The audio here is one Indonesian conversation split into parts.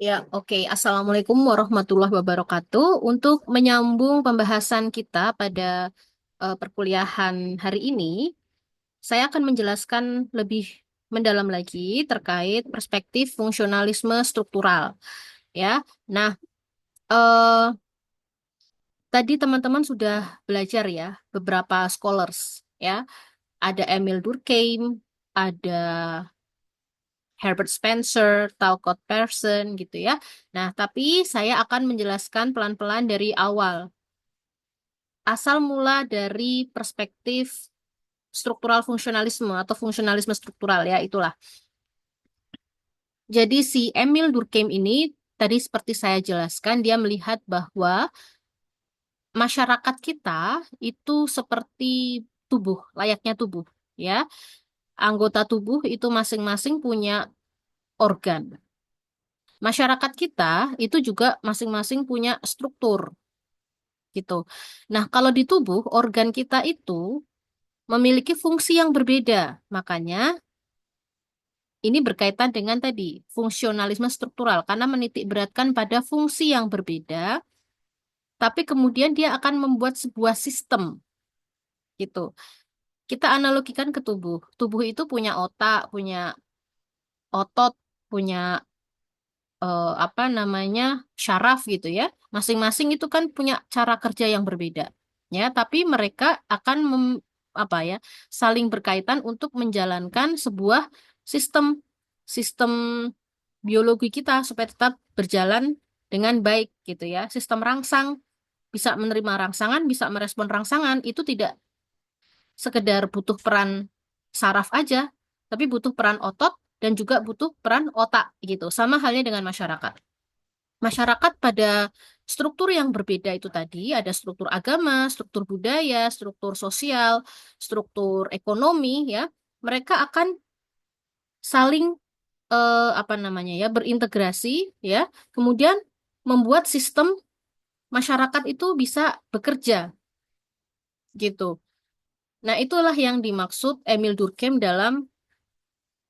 Ya, oke. Assalamualaikum warahmatullahi wabarakatuh. Untuk menyambung pembahasan kita pada perkuliahan hari ini, saya akan menjelaskan lebih mendalam lagi terkait perspektif fungsionalisme struktural. Ya, nah, eh, tadi teman-teman sudah belajar ya beberapa scholars. Ya, ada Emil Durkheim, ada Herbert Spencer, Talcott Pearson gitu ya. Nah, tapi saya akan menjelaskan pelan-pelan dari awal. Asal mula dari perspektif struktural fungsionalisme atau fungsionalisme struktural ya, itulah. Jadi si Emil Durkheim ini tadi seperti saya jelaskan, dia melihat bahwa masyarakat kita itu seperti tubuh, layaknya tubuh ya. Anggota tubuh itu masing-masing punya organ. Masyarakat kita itu juga masing-masing punya struktur gitu. Nah, kalau di tubuh, organ kita itu memiliki fungsi yang berbeda. Makanya ini berkaitan dengan tadi fungsionalisme struktural karena menitik beratkan pada fungsi yang berbeda, tapi kemudian dia akan membuat sebuah sistem gitu. Kita analogikan ke tubuh. Tubuh itu punya otak, punya otot, punya apa namanya syaraf gitu ya. Masing-masing itu kan punya cara kerja yang berbeda. Ya, tapi mereka akan apa ya, saling berkaitan untuk menjalankan sebuah sistem sistem biologi kita supaya tetap berjalan dengan baik gitu ya. Sistem rangsang bisa menerima rangsangan, bisa merespon rangsangan, itu tidak sekedar butuh peran saraf aja, tapi butuh peran otot dan juga butuh peran otak gitu. Sama halnya dengan masyarakat. Masyarakat pada struktur yang berbeda itu tadi, ada struktur agama, struktur budaya, struktur sosial, struktur ekonomi ya. Mereka akan saling apa namanya ya, berintegrasi ya. Kemudian membuat sistem masyarakat itu bisa bekerja gitu. Nah, itulah yang dimaksud Emil Durkheim dalam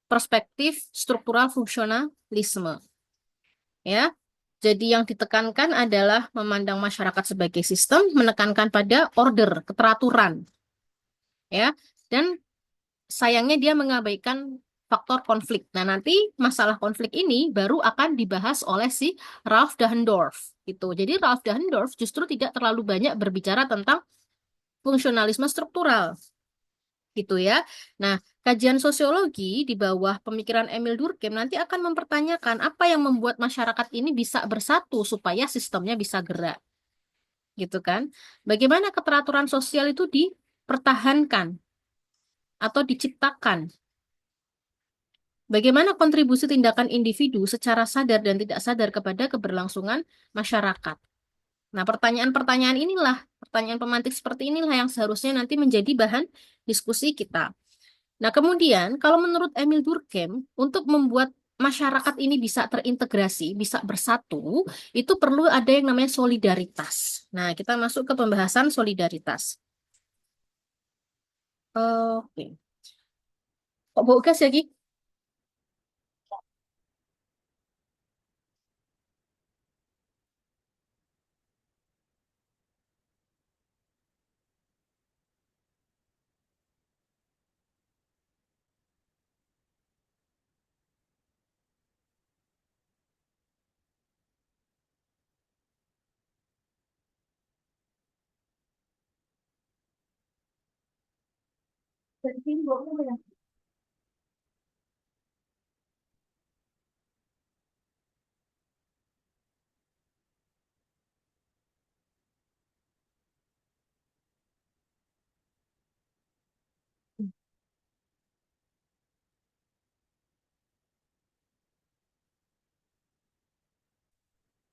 perspektif struktural fungsionalisme ya. Jadi yang ditekankan adalah memandang masyarakat sebagai sistem, menekankan pada order, keteraturan, ya. Dan sayangnya dia mengabaikan faktor konflik. Nah, nanti masalah konflik ini baru akan dibahas oleh si Ralph Dahrendorf, gitu. Jadi Ralph Dahrendorf justru tidak terlalu banyak berbicara tentang fungsionalisme struktural, gitu ya. Nah, kajian sosiologi di bawah pemikiran Emil Durkheim nanti akan mempertanyakan apa yang membuat masyarakat ini bisa bersatu supaya sistemnya bisa gerak, gitu kan? Bagaimana keteraturan sosial itu dipertahankan atau diciptakan? Bagaimana kontribusi tindakan individu secara sadar dan tidak sadar kepada keberlangsungan masyarakat? Nah, pertanyaan-pertanyaan inilah, pertanyaan pemantik seperti inilah yang seharusnya nanti menjadi bahan diskusi kita. Nah, kemudian kalau menurut Emil Durkheim, untuk membuat masyarakat ini bisa terintegrasi, bisa bersatu, itu perlu ada yang namanya solidaritas. Nah, kita masuk ke pembahasan solidaritas. Oke. Kok bau gas ya, Ki?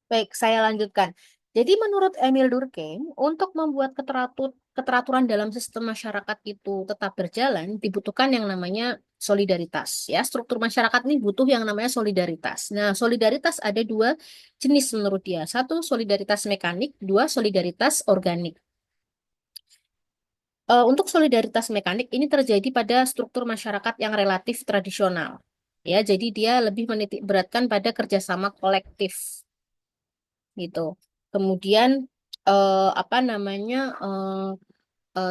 Baik, saya lanjutkan. Jadi menurut Emil Durkheim, untuk membuat keteraturan dalam sistem masyarakat itu tetap berjalan, dibutuhkan yang namanya solidaritas. Ya, struktur masyarakat ini butuh yang namanya solidaritas. Nah, solidaritas ada dua jenis menurut dia. Satu, solidaritas mekanik. Dua, solidaritas organik. Untuk solidaritas mekanik ini terjadi pada struktur masyarakat yang relatif tradisional. Ya, jadi dia lebih menitik beratkan pada kerjasama kolektif gitu. Kemudian apa namanya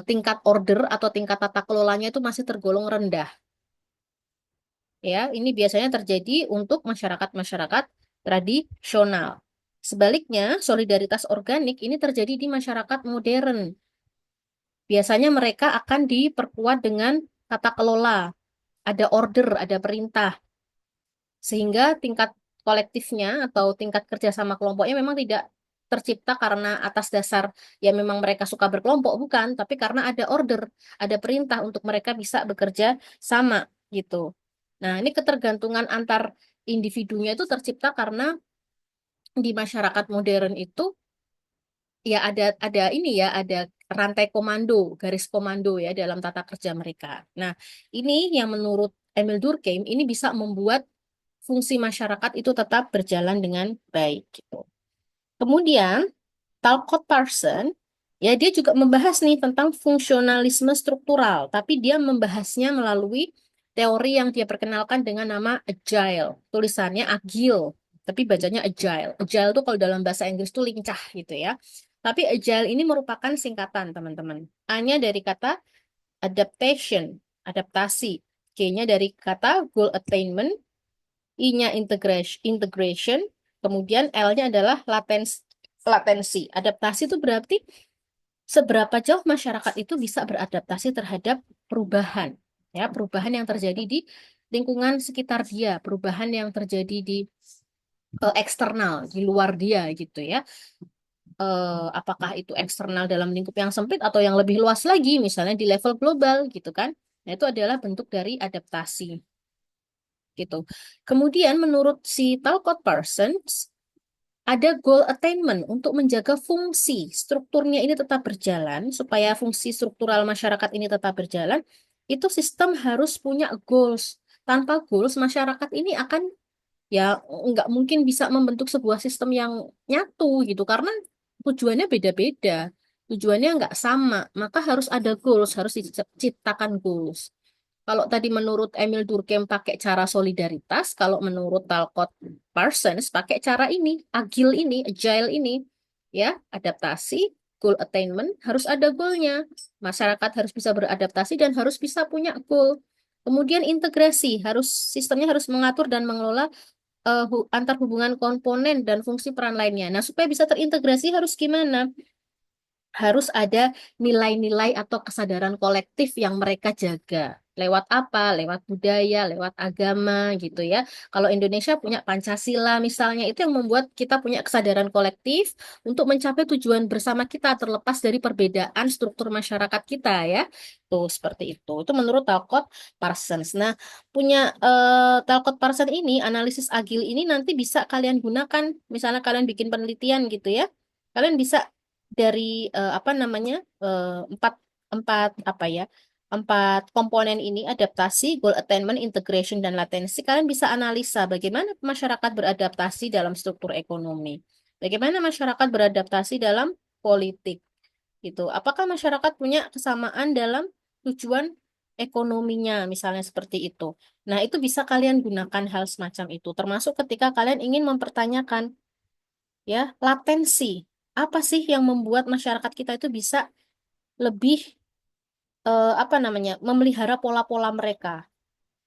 tingkat order atau tingkat tata kelolanya itu masih tergolong rendah. Ya, ini biasanya terjadi untuk masyarakat-masyarakat tradisional. Sebaliknya, solidaritas organik ini terjadi di masyarakat modern. Biasanya mereka akan diperkuat dengan tata kelola, ada order, ada perintah, sehingga tingkat kolektifnya atau tingkat kerjasama kelompoknya memang tidak tercipta karena atas dasar ya memang mereka suka berkelompok, bukan, tapi karena ada order, ada perintah untuk mereka bisa bekerja sama gitu. Nah, ini ketergantungan antar individunya itu tercipta karena di masyarakat modern itu ya ada ini ya, ada rantai komando, garis komando ya dalam tata kerja mereka. Nah, ini yang menurut Emil Durkheim ini bisa membuat fungsi masyarakat itu tetap berjalan dengan baik gitu. Kemudian Talcott Parson ya dia juga membahas nih tentang fungsionalisme struktural, tapi dia membahasnya melalui teori yang dia perkenalkan dengan nama agile. Tulisannya agile, tapi bacanya agile. Agile tuh kalau dalam bahasa Inggris tuh lincah gitu ya. Tapi agile ini merupakan singkatan, teman-teman. A-nya dari kata adaptation, adaptasi. G-nya dari kata goal attainment, I-nya integration, kemudian L-nya adalah latensi. Adaptasi itu berarti seberapa jauh masyarakat itu bisa beradaptasi terhadap perubahan, ya, perubahan yang terjadi di lingkungan sekitar dia, perubahan yang terjadi di eksternal, di luar dia gitu ya. Apakah itu eksternal dalam lingkup yang sempit atau yang lebih luas lagi, misalnya di level global gitu kan. Nah, itu adalah bentuk dari adaptasi gitu. Kemudian menurut si Talcott Parsons, ada goal attainment untuk menjaga fungsi strukturnya ini tetap berjalan, supaya fungsi struktural masyarakat ini tetap berjalan, itu sistem harus punya goals. Tanpa goals, masyarakat ini akan ya nggak mungkin bisa membentuk sebuah sistem yang nyatu gitu, karena tujuannya beda-beda, tujuannya nggak sama, maka harus ada goals, harus diciptakan goals. Kalau tadi menurut Emil Durkheim pakai cara solidaritas, kalau menurut Talcott Parsons pakai cara ini, agile ini, ya, adaptasi, goal attainment, harus ada goalnya. Masyarakat harus bisa beradaptasi dan harus bisa punya goal. Kemudian integrasi, sistemnya harus mengatur dan mengelola antar hubungan komponen dan fungsi peran lainnya. Nah, supaya bisa terintegrasi harus gimana? Harus ada nilai-nilai atau kesadaran kolektif yang mereka jaga. Lewat apa? Lewat budaya, lewat agama gitu ya. Kalau Indonesia punya Pancasila misalnya, itu yang membuat kita punya kesadaran kolektif untuk mencapai tujuan bersama kita terlepas dari perbedaan struktur masyarakat kita ya. Tuh, seperti itu. Itu menurut Talcott Parsons. Nah, punya Talcott Parsons ini, analisis agil ini nanti bisa kalian gunakan, misalnya kalian bikin penelitian gitu ya. Kalian bisa dari apa namanya empat empat apa ya empat komponen ini adaptasi, goal attainment, integration dan latensi. Kalian bisa analisa bagaimana masyarakat beradaptasi dalam struktur ekonomi, bagaimana masyarakat beradaptasi dalam politik gitu. Apakah masyarakat punya kesamaan dalam tujuan ekonominya, misalnya seperti itu. Nah, itu bisa kalian gunakan hal semacam itu, termasuk ketika kalian ingin mempertanyakan ya latensi. Apa sih yang membuat masyarakat kita itu bisa lebih apa namanya memelihara pola-pola mereka?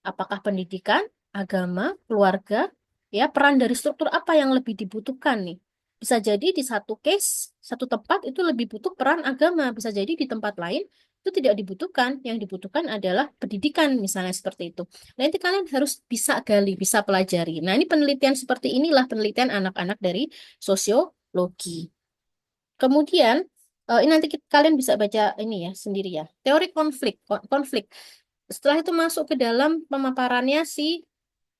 Apakah pendidikan, agama, keluarga, ya peran dari struktur apa yang lebih dibutuhkan nih? Bisa jadi di satu case, satu tempat itu lebih butuh peran agama, bisa jadi di tempat lain itu tidak dibutuhkan. Yang dibutuhkan adalah pendidikan, misalnya seperti itu. Nah, nanti kalian harus bisa gali, bisa pelajari. Nah, ini penelitian seperti inilah penelitian anak-anak dari sosiologi. Kemudian, ini nanti kalian bisa baca ini ya sendiri ya. Teori konflik. Setelah itu masuk ke dalam pemaparannya si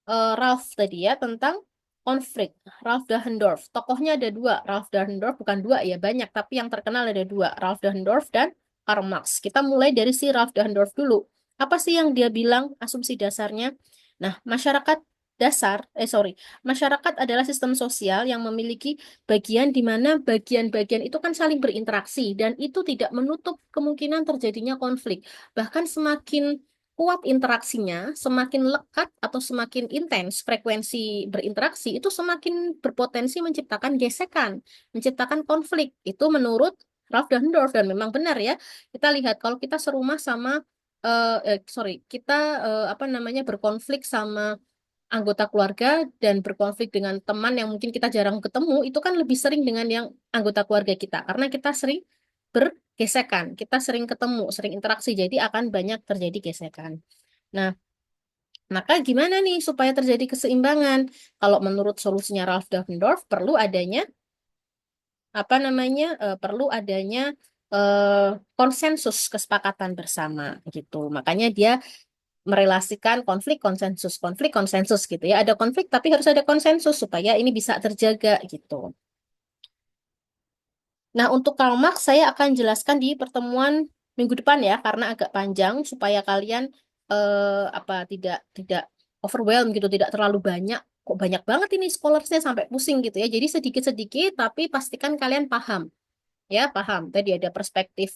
Ralph tadi ya tentang konflik. Ralph Dahrendorf. Tokohnya ada dua. Ralph Dahrendorf bukan dua ya, banyak. Tapi yang terkenal ada dua. Ralph Dahrendorf dan Karl Marx. Kita mulai dari si Ralph Dahrendorf dulu. Apa sih yang dia bilang asumsi dasarnya? Nah, masyarakat adalah sistem sosial yang memiliki bagian di mana bagian-bagian itu kan saling berinteraksi dan itu tidak menutup kemungkinan terjadinya konflik. Bahkan semakin kuat interaksinya, semakin lekat atau semakin intens frekuensi berinteraksi, itu semakin berpotensi menciptakan gesekan, menciptakan konflik. Itu menurut Ralph Dahrendorf, dan memang benar ya. Kita lihat kalau kita serumah sama sorry, kita apa namanya berkonflik sama anggota keluarga dan berkonflik dengan teman yang mungkin kita jarang ketemu, itu kan lebih sering dengan yang anggota keluarga kita karena kita sering bergesekan, kita sering ketemu, sering interaksi, jadi akan banyak terjadi gesekan. Nah, maka gimana nih supaya terjadi keseimbangan? Kalau menurut solusinya Ralph Dahrendorf, perlu adanya apa namanya? Perlu adanya eh, konsensus, kesepakatan bersama gitu. Makanya dia merelasikan konflik konsensus gitu ya. Ada konflik tapi harus ada konsensus supaya ini bisa terjaga gitu. Nah, untuk Karl Marx saya akan jelaskan di pertemuan minggu depan ya karena agak panjang supaya kalian apa tidak overwhelmed gitu, tidak terlalu banyak. Kok banyak banget ini scholarsnya sampai pusing gitu ya. Jadi sedikit-sedikit tapi pastikan kalian paham. Ya, paham. Tadi ada perspektif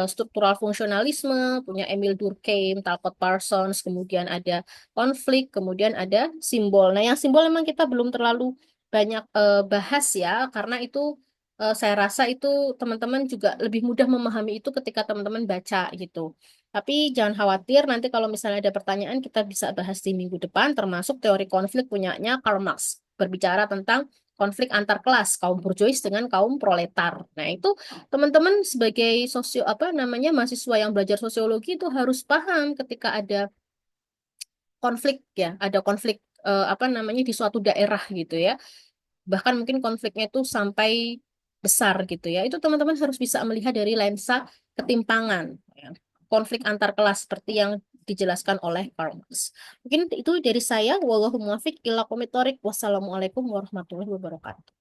struktural fungsionalisme, punya Emil Durkheim, Talcott Parsons, kemudian ada konflik, kemudian ada simbol. Nah, yang simbol memang kita belum terlalu banyak bahas ya, karena itu saya rasa itu teman-teman juga lebih mudah memahami itu ketika teman-teman baca gitu. Tapi jangan khawatir, nanti kalau misalnya ada pertanyaan kita bisa bahas di minggu depan, termasuk teori konflik punyanya Karl Marx, berbicara tentang konflik antar kelas kaum borjuis dengan kaum proletar. Nah, itu teman-teman sebagai apa namanya mahasiswa yang belajar sosiologi itu harus paham ketika ada konflik ya, ada konflik apa namanya di suatu daerah gitu ya. Bahkan mungkin konfliknya itu sampai besar gitu ya. Itu teman-teman harus bisa melihat dari lensa ketimpangan ya. Konflik antar kelas seperti yang dijelaskan oleh Karl Marx. Mungkin itu dari saya. Wallahu muwaffiq ila aqwamit thoriq. Wassalamualaikum warahmatullahi wabarakatuh.